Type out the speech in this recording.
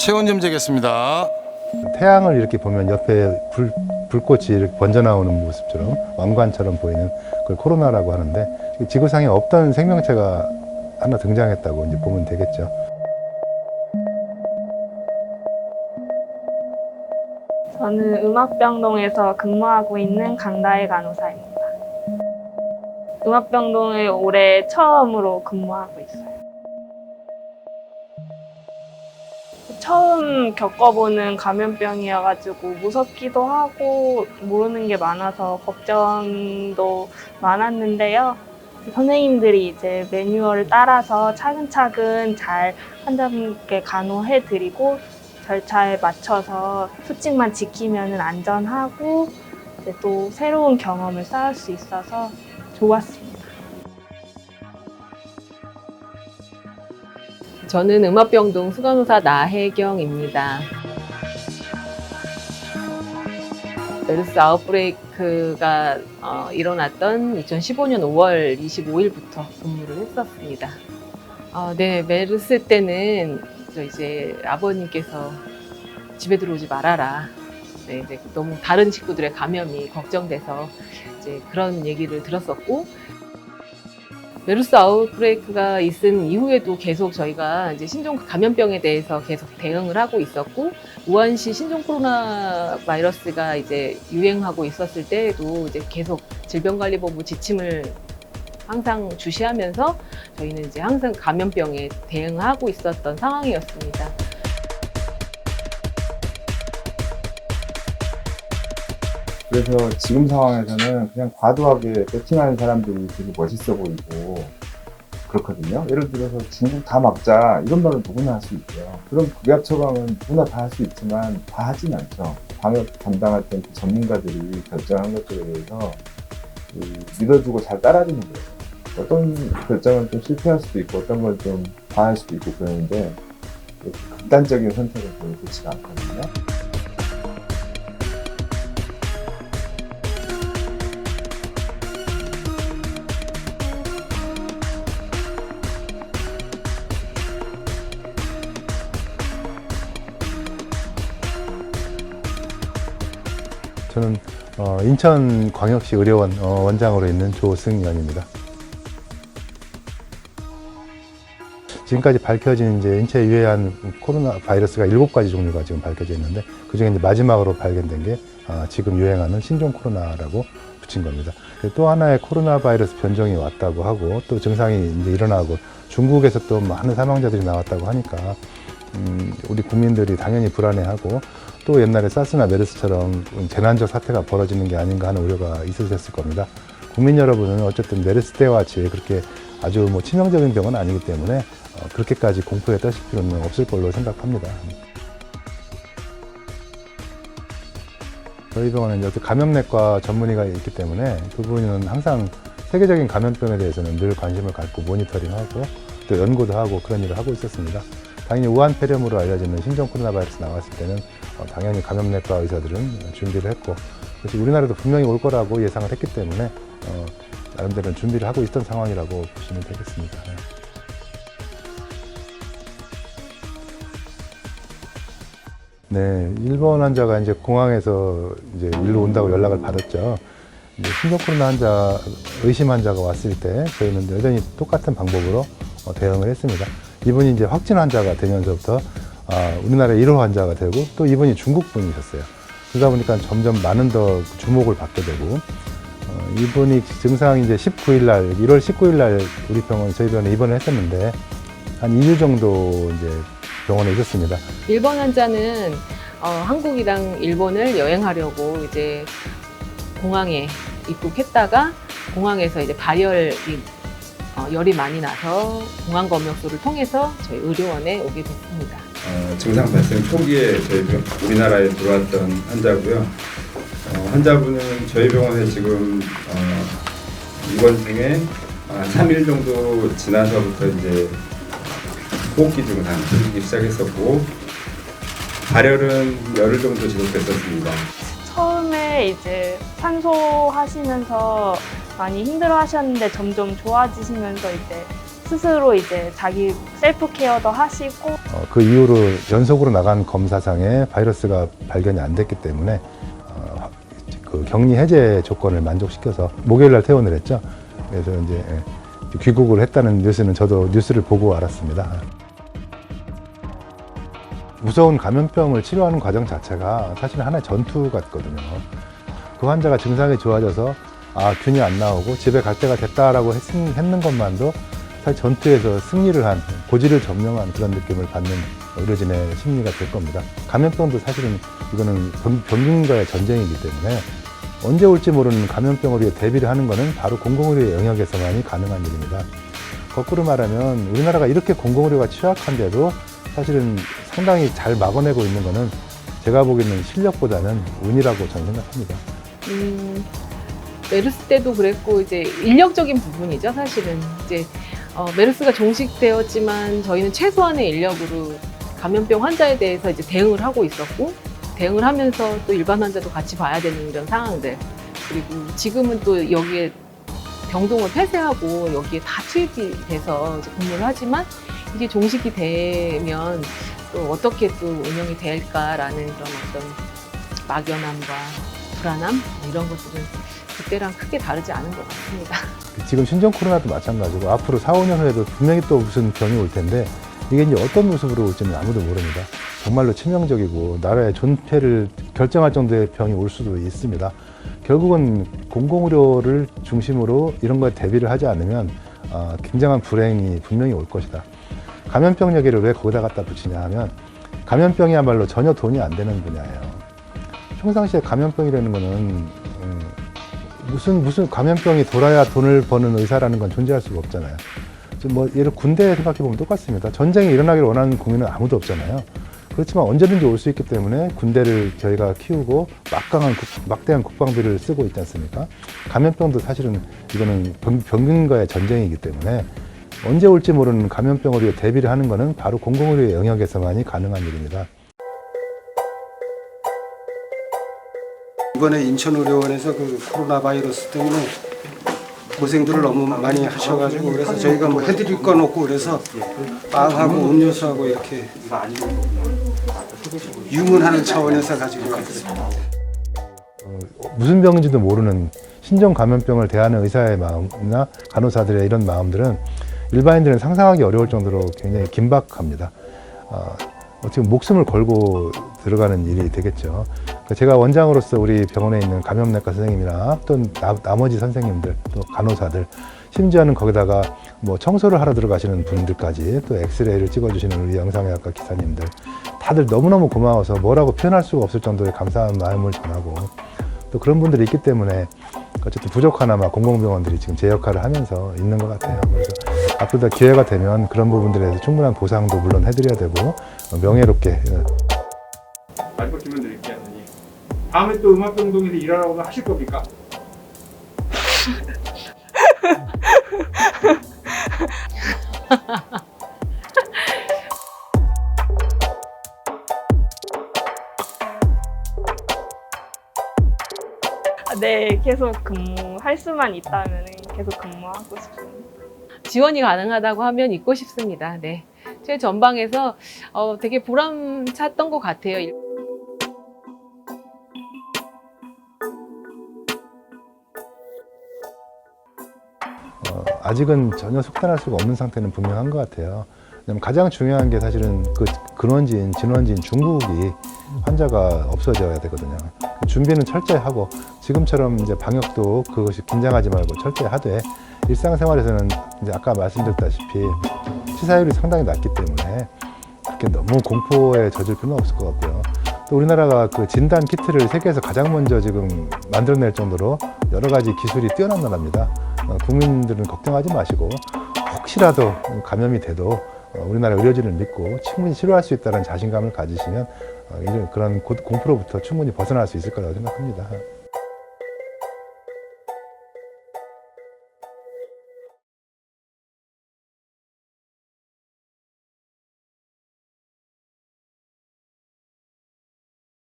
체온 좀 재겠습니다. 태양을 이렇게 보면 옆에 불꽃이 이렇게 번져 나오는 모습처럼 왕관처럼 보이는 그걸 코로나라고 하는데 지구상에 없던 생명체가 하나 등장했다고 이제 보면 되겠죠. 저는 음압병동에서 근무하고 있는 강다혜 간호사입니다. 음압병동에 올해 처음으로 근무하고 있어요. 처음 겪어보는 감염병이어가지고 무섭기도 하고 모르는 게 많아서 걱정도 많았는데요. 선생님들이 이제 매뉴얼을 따라서 차근차근 잘 환자분께 간호해드리고 절차에 맞춰서 수칙만 지키면 안전하고 이제 또 새로운 경험을 쌓을 수 있어서 좋았습니다. 저는 음압병동 수간호사 나혜경입니다. 메르스 아웃브레이크가 일어났던 2015년 5월 25일부터 근무를 했었습니다. 네, 메르스 때는 이제 아버님께서 집에 들어오지 말아라. 네, 이제 너무 다른 식구들의 감염이 걱정돼서 이제 그런 얘기를 들었었고, 메르스 아웃브레이크가 있은 이후에도 계속 저희가 이제 신종 감염병에 대해서 계속 대응을 하고 있었고, 우한시 신종 코로나 바이러스가 이제 유행하고 있었을 때에도 이제 계속 질병관리본부 지침을 항상 주시하면서 저희는 이제 항상 감염병에 대응하고 있었던 상황이었습니다. 그래서 지금 상황에서는 그냥 과도하게 배팅하는 사람들이 되게 멋있어 보이고 그렇거든요. 예를 들어서 중국 다 막자 이런 말은 누구나 할 수 있고요. 그럼 극약 처방은 누구나 다 할 수 있지만 다 하진 않죠. 방역 담당했던 그 전문가들이 결정한 것들에 대해서 믿어주고 잘 따라주는 거예요. 어떤 결정은 좀 실패할 수도 있고 어떤 건 좀 과할 수도 있고 그러는데 극단적인 선택은 별로 좋지가 않거든요. 저는 인천광역시 의료원 원장으로 있는 조승연입니다. 지금까지 밝혀진 이제 인체에 유해한 코로나 바이러스가 7가지 종류가 지금 밝혀져 있는데 그중에 이제 마지막으로 발견된 게 지금 유행하는 신종 코로나라고 붙인 겁니다. 또 하나의 코로나 바이러스 변종이 왔다고 하고 또 증상이 이제 일어나고 중국에서 또 많은 사망자들이 나왔다고 하니까 우리 국민들이 당연히 불안해하고 또 옛날에 사스나 메르스처럼 재난적 사태가 벌어지는 게 아닌가 하는 우려가 있으셨을 겁니다. 국민 여러분은 어쨌든 메르스 때와 같이 그렇게 아주 뭐 치명적인 병은 아니기 때문에 그렇게까지 공포에 떠실 필요는 없을 걸로 생각합니다. 저희 병원은 이제 감염내과 전문의가 있기 때문에 그분은 항상 세계적인 감염병에 대해서는 늘 관심을 갖고 모니터링하고 또 연구도 하고 그런 일을 하고 있었습니다. 당연히 우한 폐렴으로 알려지는 신종 코로나 바이러스 나왔을 때는 당연히 감염내과 의사들은 준비를 했고 그래서 우리나라도 분명히 올 거라고 예상을 했기 때문에 나름대로 준비를 하고 있던 상황이라고 보시면 되겠습니다. 네, 일본 환자가 이제 공항에서 이제 일로 온다고 연락을 받았죠. 이제 신종 코로나 의심 환자가 왔을 때 저희는 여전히 똑같은 방법으로 대응을 했습니다. 이분이 이제 확진 환자가 되면서부터 우리나라의 1호 환자가 되고 또 이분이 중국 분이셨어요. 그러다 보니까 점점 많은 더 주목을 받게 되고 이분이 증상이 이제 19일 날, 1월 19일 날 우리 병원, 저희 병원에 입원을 했었는데 한 2일 정도 이제 병원에 있었습니다. 일본 환자는 한국이랑 일본을 여행하려고 이제 공항에 입국했다가 공항에서 이제 열이 많이 나서 공항검역소를 통해서 저희 의료원에 오게 됐습니다. 증상 발생 초기에 저희 우리나라에 들어왔던 환자고요. 환자분은 저희 병원에 지금 입원 중에 3일 정도 지나서부터 이제 호흡기 증상 들리기 시작했었고 발열은 열흘 정도 지속됐었습니다. 처음에 이제 산소 하시면서 많이 힘들어 하셨는데 점점 좋아지시면서 이제 스스로 이제 자기 셀프 케어도 하시고 그 이후로 연속으로 나간 검사상에 바이러스가 발견이 안 됐기 때문에 그 격리 해제 조건을 만족시켜서 목요일 날 퇴원을 했죠. 그래서 이제 귀국을 했다는 뉴스는 저도 뉴스를 보고 알았습니다. 무서운 감염병을 치료하는 과정 자체가 사실 하나의 전투 같거든요. 그 환자가 증상이 좋아져서 균이 안 나오고 집에 갈 때가 됐다라고 했는 것만도 사실 전투에서 승리를 한, 고지를 점령한 그런 느낌을 받는 의료진의 심리가 될 겁니다. 감염병도 사실은 이거는 병균과의 전쟁이기 때문에 언제 올지 모르는 감염병을 위해 대비를 하는 것은 바로 공공의료의 영역에서만이 가능한 일입니다. 거꾸로 말하면 우리나라가 이렇게 공공의료가 취약한데도 사실은 상당히 잘 막아내고 있는 것은 제가 보기에는 실력보다는 운이라고 저는 생각합니다. 메르스 때도 그랬고 이제 인력적인 부분이죠. 사실은 이제 메르스가 종식되었지만 저희는 최소한의 인력으로 감염병 환자에 대해서 이제 대응을 하고 있었고, 대응을 하면서 또 일반 환자도 같이 봐야 되는 이런 상황들. 그리고 지금은 또 여기에 병동을 폐쇄하고 여기에 다 투입이 돼서 이제 근무를 하지만 이게 종식이 되면 또 어떻게 또 운영이 될까라는 그런 어떤 막연함과 불안함 이런 것들은 그때랑 크게 다르지 않은 것 같습니다. 지금 신종 코로나도 마찬가지고 앞으로 4, 5년 후에도 분명히 또 무슨 병이 올 텐데 이게 이제 어떤 모습으로 올지는 아무도 모릅니다. 정말로 치명적이고 나라의 존폐를 결정할 정도의 병이 올 수도 있습니다. 결국은 공공의료를 중심으로 이런 거에 대비를 하지 않으면 굉장한 불행이 분명히 올 것이다. 감염병 얘기를 왜 거기다 갖다 붙이냐 하면 감염병이야말로 전혀 돈이 안 되는 분야예요. 평상시에 감염병이라는 거는 무슨 감염병이 돌아야 돈을 버는 의사라는 건 존재할 수가 없잖아요. 예를 군대 생각해보면 똑같습니다. 전쟁이 일어나기를 원하는 국민은 아무도 없잖아요. 그렇지만 언제든지 올 수 있기 때문에 군대를 저희가 키우고 막대한 국방비를 쓰고 있지 않습니까? 감염병도 사실은 이거는 병균과의 전쟁이기 때문에 언제 올지 모르는 감염병을 위해 대비를 하는 것은 바로 공공의료의 영역에서만이 가능한 일입니다. 이번에 인천의료원에서 그 코로나 바이러스 때문에 고생들을 너무 많이 하셔가지고 그래서 저희가 뭐 해드릴 건 없고 그래서 빵하고 음료수하고 이렇게 유문하는 차원에서 가지고 왔습니다. 무슨 병인지도 모르는 신종 감염병을 대하는 의사의 마음이나 간호사들의 이런 마음들은 일반인들은 상상하기 어려울 정도로 굉장히 긴박합니다. 어떻게 목숨을 걸고 들어가는 일이 되겠죠. 제가 원장으로서 우리 병원에 있는 감염내과 선생님이나 또 나머지 선생님들, 또 간호사들, 심지어는 거기다가 뭐 청소를 하러 들어가시는 분들까지 또 엑스레이를 찍어주시는 우리 영상의학과 기사님들 다들 너무너무 고마워서 뭐라고 표현할 수가 없을 정도의 감사한 마음을 전하고 또 그런 분들이 있기 때문에 어쨌든 부족하나마 공공병원들이 지금 제 역할을 하면서 있는 것 같아요. 그래서 앞으로 기회가 되면 그런 부분들에 대해서 충분한 보상도 물론 해드려야 되고 명예롭게. 마지막 질문 드릴게요. 다음에 또 음악병동에서 일하라고 하실 겁니까? 네, 계속 근무할 수만 있다면 계속 근무하고 싶습니다. 지원이 가능하다고 하면 있고 싶습니다. 네, 제 전방에서 되게 보람찼던 것 같아요. 아직은 전혀 속단할 수가 없는 상태는 분명한 것 같아요. 왜냐면 가장 중요한 게 사실은 그 근원지인 진원지인 중국이 환자가 없어져야 되거든요. 준비는 철저히 하고 지금처럼 이제 방역도 그것이 긴장하지 말고 철저히 하되 일상생활에서는 이제 아까 말씀드렸다시피 치사율이 상당히 낮기 때문에 그렇게 너무 공포에 젖을 필요는 없을 것 같고요. 또 우리나라가 그 진단 키트를 세계에서 가장 먼저 지금 만들어낼 정도로 여러 가지 기술이 뛰어난 나라입니다. 국민들은 걱정하지 마시고 혹시라도 감염이 돼도 우리나라 의료진을 믿고 충분히 치료할 수 있다는 자신감을 가지시면 그런 공포로부터 충분히 벗어날 수 있을 거라고 생각합니다.